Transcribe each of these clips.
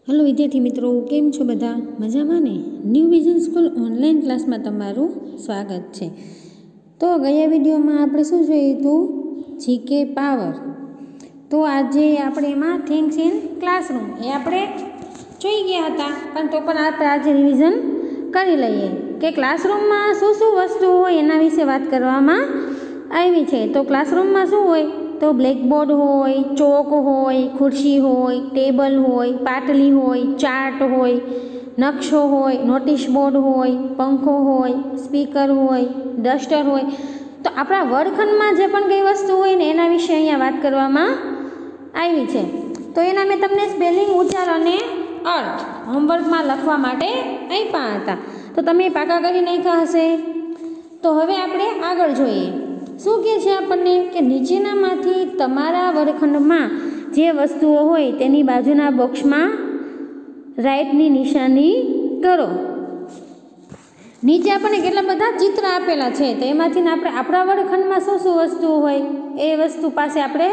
Hello विद्यार्थी मित्रों, केम छो बधा? मजामां ने? New vision school online class में तमारुं स्वागत है। तो गया विडियो में आपणे शुं जोयुं? GK power. तो आज आपणे एमां थिंग्स इन क्लासरूम ए आपणे जोई गया हता, पण तो पण आपणे आज रिविजन करी लईए के क्लासरूम में शुं शुं वस्तु होय एना विશે વાત કરવામાં આવી છે। तो क्लासरूम में शुं होय? तो ब्लेकबोर्ड होय, चोक होय, खुर्शी होय, टेबल होय, पाटली होय, चार्ट होय, नक्शो होय, नोटिस बोर्ड होय, पंखो होय, स्पीकर होय, डस्टर होय। तो आपણા વર્ગખંડમાં જે પણ કઈ વસ્તુ હોય ને એના વિશે અહીંયા વાત કરવામાં આવી છે। તો એના મેં તમને સ્પેલિંગ, ઉચ્ચાર અને અર્થ હોમવર્કમાં લખવા માટે આપ્યા હતા, તો તમે પાકા કરી નાખ્યા હશે। તો હવે આપણે આગળ જોઈએ। શું કહે છે આપણને કે નીચેનામાંથી તમારા વર્ગખંડમાં જે વસ્તુઓ હોય તેની બાજુના બોક્સમાં રાઈટની નિશાની કરો। નીચે આપણને કેટલા બધા ચિત્ર આપેલા છે, તો એમાંથી આપણે આપણા વર્ગખંડમાં શું શું વસ્તુઓ હોય એ વસ્તુ પાસે આપણે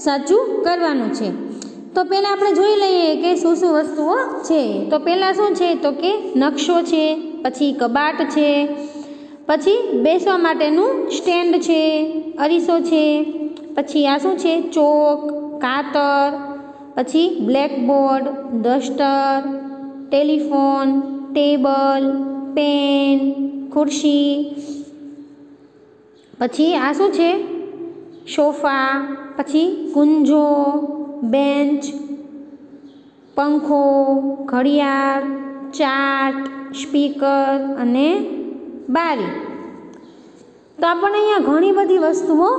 સાચું કરવાનું છે। તો પહેલાં આપણે જોઈ લઈએ કે શું શું વસ્તુઓ છે। તો પહેલાં શું છે તો કે નકશો છે, પછી કબાટ છે, પછી બેસવા માટેનું સ્ટેન્ડ છે, અરીસો છે, પછી આ શું છે ચોક, કાતર, પછી blackboard, duster, telephone, table, pen, ખુરશી, પછી આ શું છે સોફા, પછી કુંજો, બેન્ચ, પંખો, ઘડિયાળ, ચાર્ટ, સ્પીકર અને બારી। તો આપણને અહીંયા ઘણી બધી વસ્તુઓ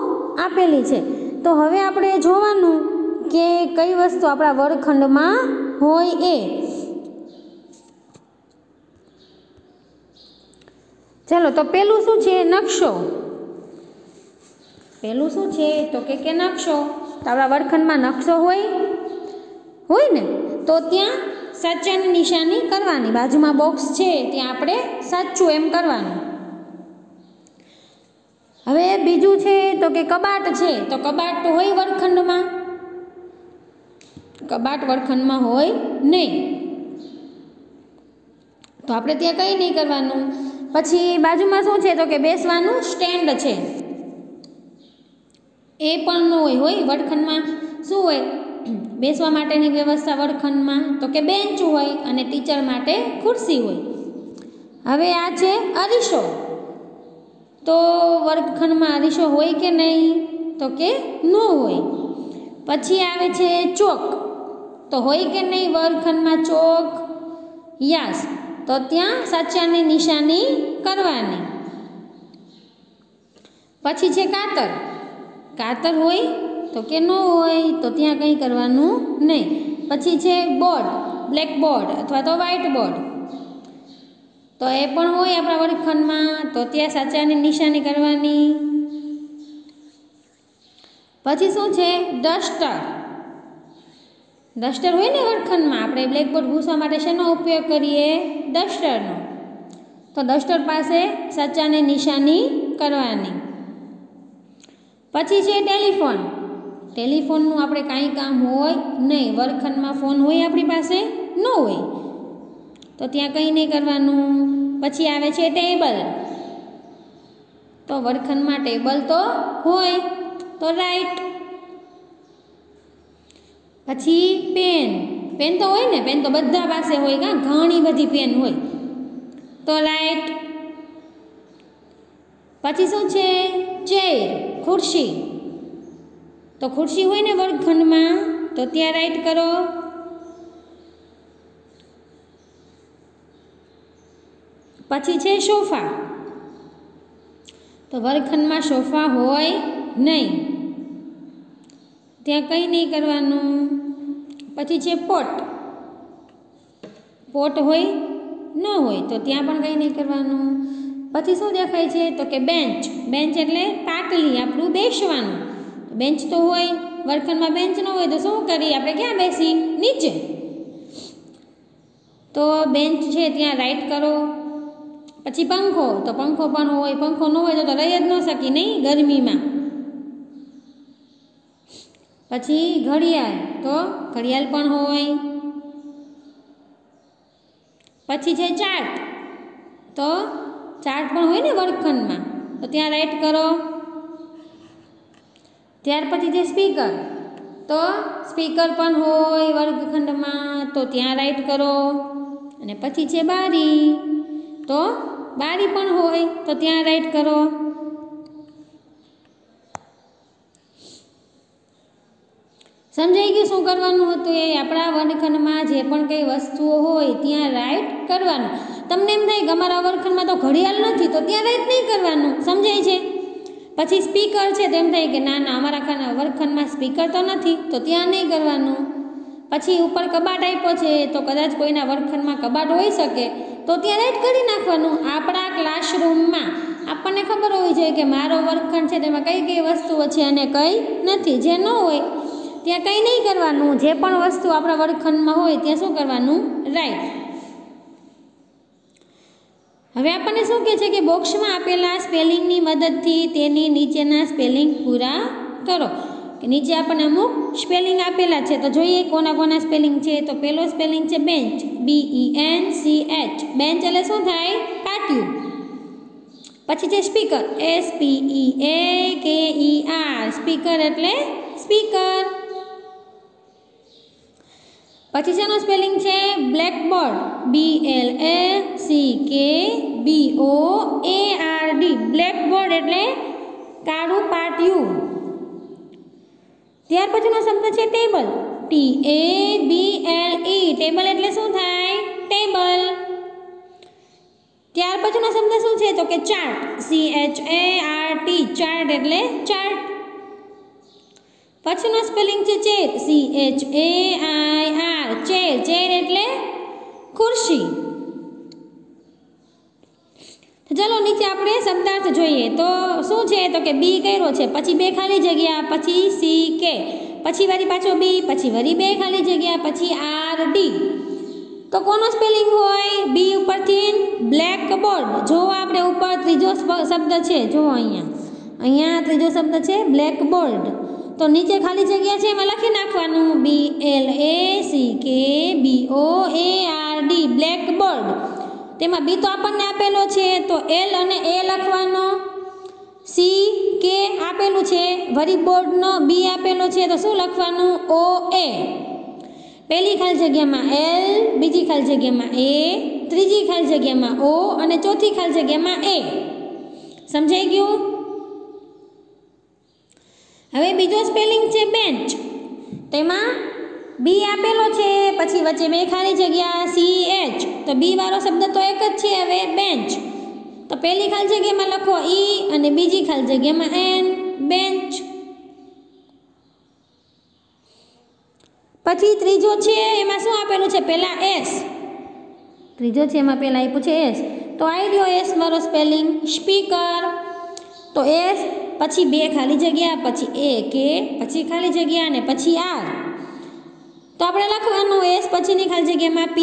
આપેલી છે। તો હવે આપણે જોવાનું કે કઈ વસ્તુ આપણા વર્ગખંડમાં હોય એ। ચાલો, તો પેલું શું છે? નકશો। પેલું શું છે તો કે નકશો। તો આપણા વર્ગખંડમાં નકશો હોય ને, તો ત્યાં સાચાની નિશાની કરવાની, બાજુમાં બોક્સ છે ત્યાં આપણે સાચું એમ કરવાનું। હવે બીજું છે તો કે કબાટ છે। તો કબાટ હોય વર્ગખંડમાં? કબાટ વર્ગખંડમાં હોય નહીં, તો આપણે ત્યાં કંઈ નહીં કરવાનું। પછી બાજુમાં શું છે તો કે બેસવાનું સ્ટેન્ડ છે, એ પણ ન હોય વર્ગખંડમાં। શું હોય બેસવા માટેની વ્યવસ્થા વર્ગખંડમાં? તો કે બેન્ચ હોય અને ટીચર માટે ખુરશી હોય। હવે આ છે અરીસો। તો વર્ગખંડમાં અરીસો હોય કે નહીં? તો કે ન હોય। પછી આવે છે ચોક। તો હોય કે નહીં વર્ગખંડમાં ચોક? યસ, તો ત્યાં સાચાની નિશાની કરવાની। પછી છે કાતર। કાતર હોય તો કે ન હોય? તો ત્યાં કંઈ કરવાનું નહીં। પછી છે બોર્ડ, બ્લેકબોર્ડ અથવા તો વ્હાઇટ બોર્ડ। તો એ પણ હોય આપણા વર્ગખંડમાં, તો ત્યાં સાચાની નિશાની કરવાની। પછી શું છે? ડસ્ટર। ડસ્ટર હોય ને વર્ગખંડમાં, આપણે બ્લેકબોર્ડ ભૂંસવા માટે શેનો ઉપયોગ કરીએ? ડસ્ટરનો। તો ડસ્ટર પાસે સાચાની નિશાની કરવાની। પછી છે ટેલિફોન। ટેલિફોનનું આપણે કાંઈ કામ હોય નહીં, વર્ગખંડમાં ફોન હોય આપણી પાસે? ન હોય, તો ત્યાં કંઈ નહીં કરવાનું। પછી આવે છે ટેબલ। તો વર્ગખંડમાં ટેબલ તો હોય, તો રાઈટ। પછી પેન। પેન તો હોય ને, પેન તો બધા પાસે હોય, ઘણી બધી પેન હોય, તો રાઈટ। પછી શું છે? ચેર, ખુરશી। તો ખુરશી હોય ને વર્ગખંડમાં, તો ત્યાં રાઈટ કરો। પછી છે સોફા। તો વર્ગખંડમાં સોફા હોય નહીં, ત્યાં કંઈ નહીં કરવાનું। પછી છે પોટ। પોટ હોય ન હોય, તો ત્યાં પણ કંઈ નહીં કરવાનું। પછી શું દેખાય છે તો કે બેન્ચ। બેન્ચ એટલે પાટલી, આપણું બેસવાનું। બેન્ચ તો હોય, વર્ગખંડમાં બેન્ચ ન હોય તો શું કરીએ આપણે? ક્યાં બેસી? નીચે। તો બેન્ચ છે ત્યાં રાઈટ કરો। પછી પંખો। તો પંખો પણ હોય, પંખો ન હોય તો રહી જ ન શકી નહીં ગરમીમાં। પછી ઘડિયાળ। તો ઘડિયાળ પણ હોય। પછી છે ચાર્ટ, તો ચાર્ટ પણ હોય ને વર્ગખંડમાં, તો ત્યાં રાઈટ કરો. ત્યાર પછી છે સ્પીકર, તો સ્પીકર પણ હોય વર્ગખંડમાં, તો ત્યાં રાઈટ કરો. અને પછી છે બારી, તો બારી પણ હોય તો ત્યાં રાઈટ કરો. સમજાઈ ગયું શું કરવાનું હતું? એ આપણા વર્ગખંડમાં જે પણ કંઈ વસ્તુઓ હોય ત્યાં રાઈટ કરવાનું. તમને એમ થાય કે અમારા વર્ગખંડમાં તો ઘડિયાળ નથી, તો ત્યાં રાઈટ નહીં કરવાનું. સમજાય છે? પછી સ્પીકર છે તો એમ થાય કે ના અમારા વર્ગખંડમાં સ્પીકર તો નથી, તો ત્યાં નહીં કરવાનું. પછી ઉપર કબાટ આપ્યો છે, તો કદાચ કોઈના વર્ગખંડમાં કબાટ હોઈ શકે, તો ત્યાં રાઈટ કરી નાખવાનું. આપણા ક્લાસરૂમમાં આપણને ખબર હોવી જોઈએ કે મારો વર્ગખંડ છે તેમાં કઈ કઈ વસ્તુઓ છે અને કઈ નથી. જે ન હોય ત્યાં કંઈ નહીં કરવાનું. જે પણ વસ્તુ આપણા વર્ગખંડમાં હોય ત્યાં શું કરવાનું? રાઈટ. હવે આપણને શું કહે છે કે બોક્સમાં આપેલા સ્પેલિંગની મદદથી તેની નીચેના સ્પેલિંગ પૂરા કરો. કે નીચે આપણને અમુક સ્પેલિંગ આપેલા છે, તો જોઈએ કોના કોના સ્પેલિંગ છે. તો પહેલો સ્પેલિંગ છે બેન્ચ, BENCH. બેન્ચ એટલે શું થાય? પાટિયું. પછી છે સ્પીકર, SPEAKER. સ્પીકર એટલે સ્પીકર. પછી શેનો સ્પેલિંગ છે? Blackboard, BLACKBOARD. બ્લેકબોર્ડ એટલે કાળું પાટિયું. ત્યાર પછીનો શબ્દ છે ટેબલ, TABLE. ટેબલ એટલે શું થાય? ટેબલ. ત્યાર પછીનો શબ્દ શું છે? તો કે ચાર્ટ, CHART. ચાર્ટ એટલે ચાર્ટ. પછીનો સ્પેલિંગ છે ચેર, CHAIR. ચેર, ચેર એટલે ખુરશી. ચલો નીચે આપણે શબ્દાર્થ જોઈએ. તો શું છે? તો કે બી કર્યો છે, પછી બે ખાલી જગ્યા, પછી CK, પછી વળી પાછો બી, પછી વળી બે ખાલી જગ્યા, પછી RD. તો કોનો સ્પેલિંગ હોય? બી ઉપરથી બ્લેકબોર્ડ. જો આપણે ઉપર ત્રીજો શબ્દ છે, જો અહીંયા ત્રીજો શબ્દ છે બ્લેકબોર્ડ. તો નીચે ખાલી જગ્યા છે એમાં લખી નાખવાનું BLACKBOARD. બ્લેકબોર્ડ. તેમાં બી તો આપણને આપેલો છે, તો L અને A લખવાનો. CK આપેલું છે, વળી બોર્ડનો બી આપેલો છે, તો શું લખવાનું? OA. પહેલી ખાલી જગ્યામાં L, બીજી ખાલી જગ્યામાં A, ત્રીજી ખાલી જગ્યામાં O અને ચોથી ખાલી જગ્યામાં A. સમજાઈ ગયું? હવે બીજો સ્પેલિંગ છે બેન્ચ. તેમાં બી આપેલો છે, પછી વચ્ચે બે ખાલી જગ્યા CH. તો બી વાળો શબ્દ તો એક જ છે હવે બેન્ચ. તો પહેલી ખાલી જગ્યામાં લખો E અને બીજી ખાલી જગ્યામાં N, બેન્ચ. પછી ત્રીજો છે એમાં શું આપેલું છે? પહેલા S. ત્રીજો છે એમાં પહેલા આપ્યું છે S. તો આવી રહ્યો S વાળો સ્પેલિંગ સ્પીકર. તો S પછી બે ખાલી જગ્યા, પછી AK, પછી ખાલી જગ્યા અને પછી R. તો આપણે લખવાનું S પછીની ખાલી જગ્યામાં P,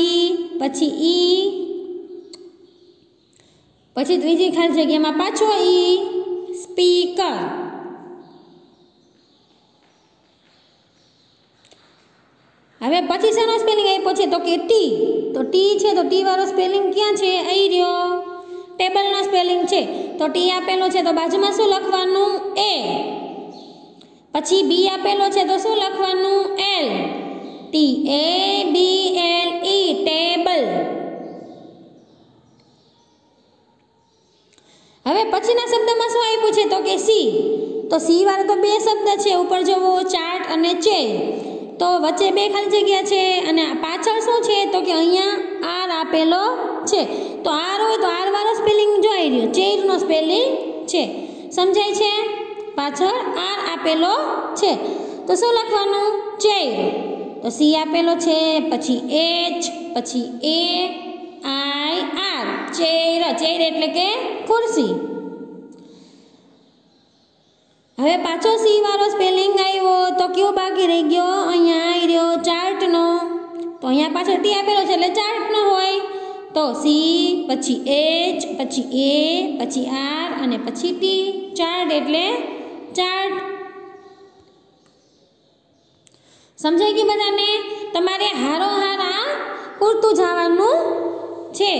પછી E, પછી ત્રીજી ખાલી જગ્યામાં પાછો E, સ્પીકર. હવે પછી શેનો સ્પેલિંગ આપ્યો છે? તો કે ટી. તો ટી છે, તો ટી વાળો સ્પેલિંગ ક્યાં છે? અહીં રહ્યો. ટેબલનો સ્પેલિંગ છે, તો ટી આપેલો છે, તો બાજુમાં શું લખવાનું? A. પછી બી આપેલો છે, તો શું લખવાનું? L. TABLE. ટેબલ. હવે પછીના શબ્દમાં શું આપ્યું છે? તો કે સી. તો સી વાળો તો બે શબ્દ છે, ઉપર જુઓ ચાર્ટ અને ચેર. તો વચ્ચે બે ખાલી જગ્યા છે અને પાછળ શું છે? તો કે અહીંયા R આપેલો છે. તો R હોય તો R વાળો સ્પેલિંગ જોઈ રહ્યો, ચેરનો સ્પેલિંગ છે. સમજાય છે? પાછળ R આપેલો છે, તો શું લખવાનું? ચેર. તો સી આપેલો છે, પછી H, પછી AIR. ચેર. ચેર એટલે કે ખુરશી. હવે પાછો સી વાળો સ્પેલિંગ આવ્યો, તો કયો બાકી રહી ગયો? અહીંયા આવી રહ્યો ચાર્ટનો. તો અહીંયા પાછળ ટી આપેલો છે એટલે ચાર્ટનો હોય. તો સી, પછી H, પછી A, પછી R અને પછી T. ચાર્ટ એટલે ચાર્ટ. સમજાઈ ગયું બધાને? તમારે હારોહાર આ પૂરતું જવાનું છે. છે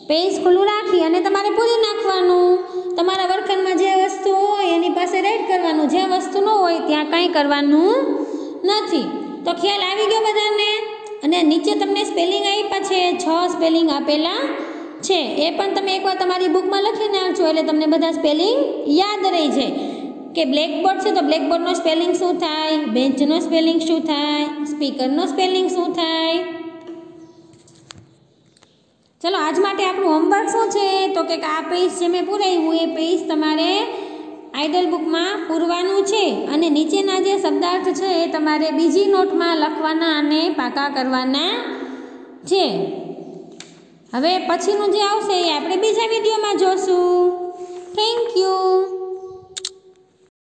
પેજ ખુલ્લું રાખી અને તમારે પૂરી નાખવાનું. તમારા વર્ગખંડમાં જે વસ્તુ હોય એની પાસે રાઈટ કરવાનું, જે વસ્તુ ન હોય ત્યાં કંઈ કરવાનું નથી. તો ખ્યાલ આવી ગયો બધાને? અને નીચે તમને સ્પેલિંગ આપ્યા છે, 6 સ્પેલિંગ આપેલા છે, એ પણ તમે એકવાર તમારી બુકમાં લખી નાખજો એટલે તમને બધા સ્પેલિંગ યાદ રહી જાય. કે બ્લેકબોર્ડ છે તો બ્લેકબોર્ડનો સ્પેલિંગ શું થાય, બેન્ચનો સ્પેલિંગ શું થાય, સ્પીકરનો સ્પેલિંગ શું થાય. ચલો આજ માટે આપણું હોમવર્ક શું છે તો કે આ પેજ જે મેં પૂરાવ્યું એ પેજ તમારે આઈડલ બુકમાં પૂરવાનું છે અને નીચેના જે શબ્દાર્થ છે એ તમારે બીજી નોટમાં લખવાના અને પાકા કરવાના છે. હવે પછીનું જે આવશે એ આપણે બીજા વિડીયોમાં જોશું. Thank you.